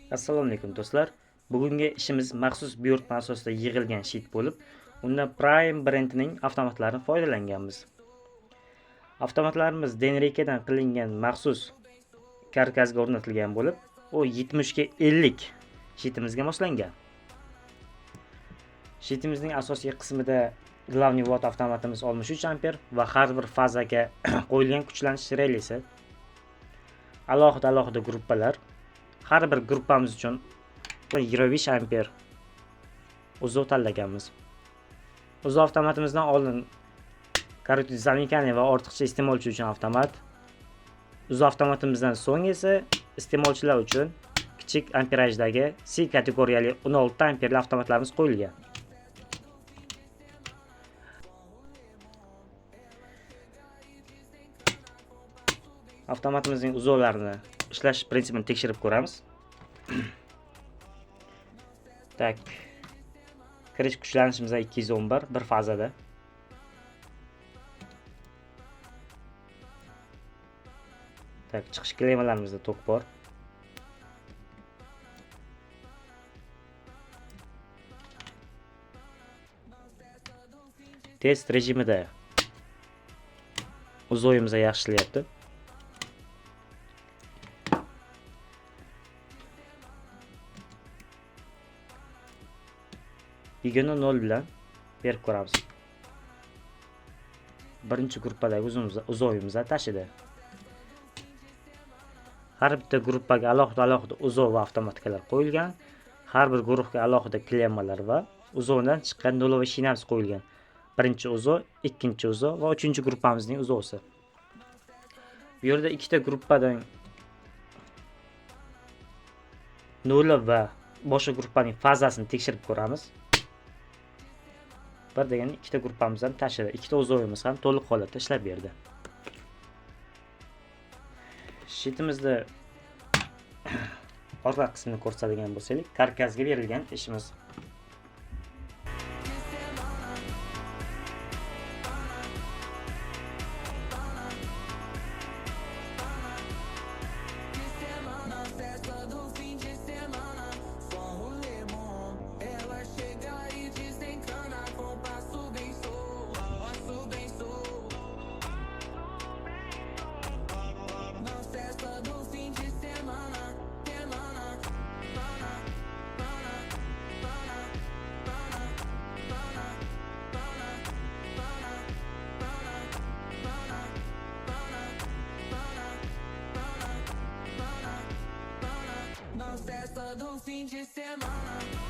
Assalomu alaykum do'stlar. Bugungi ishimiz maxsus buyurtma asosida yig'ilgan sheet bo'lib, unda Prime brendining avtomatlaridan foydalanganmiz. Avtomatlarimiz Denrikedan qilingan maxsus karkasga o'rnatilgan bo'lib, u 70 ga 50 sheetimizga moslangan. Sheetimizning asosiy qismida Glavniy vod avtomatimiz 63 amper va har bir fazaga qo'yilgan kuchlanish relisi, alohida gruppalar, har bir gruppamiz uchun 25 amper uzuv tanlaganmiz. Uzuv avtomatimizdan oldin karotiz zamikani va ortiqcha iste'molchi uchun avtomat. Uzuv avtomatimizdan so'ng esa iste'molchilar uchun kichik amperajdagi C kategoriyali 16 amperli avtomatlarimiz qo'yilgan. Avtomatimizning uzuvlarini ishlash prinsipini tekshirib ko'ramiz. Tak. Kirish kuchlanishimiz 211 bir fazada. Tak, chiqish klemalarimizda tok bor. Test rejimida uzuvimiz yaxshi ishlayapti. Yigirma 0 bilan berib ko'ramiz. Birinchi gruppadagi uzuvimiz tashidi. Har bitta gruppaga alohida uzuv va avtomatikalar qo'yilgan. Har bir guruhga alohida klemmalar va uzuvdan chiqqan nulova shinamiz qo'yilgan. Birinchi uzuv, ikkinchi uzuv va uchinchi gruppamizning uzuvisi. Bu yerda ikkita gruppadan nula va boshqa gruppaning fazasini tekshirib ko'ramiz. Bir degani ikkita gruppamiz ham tashidi, ikkita uzuvimiz ham to'liq holatda ishlab berdi. Sheetimizda orqa qismini ko'rsatadigan bo'lsak, karkasga berilgan ishimiz. Não cessa do fim de semana.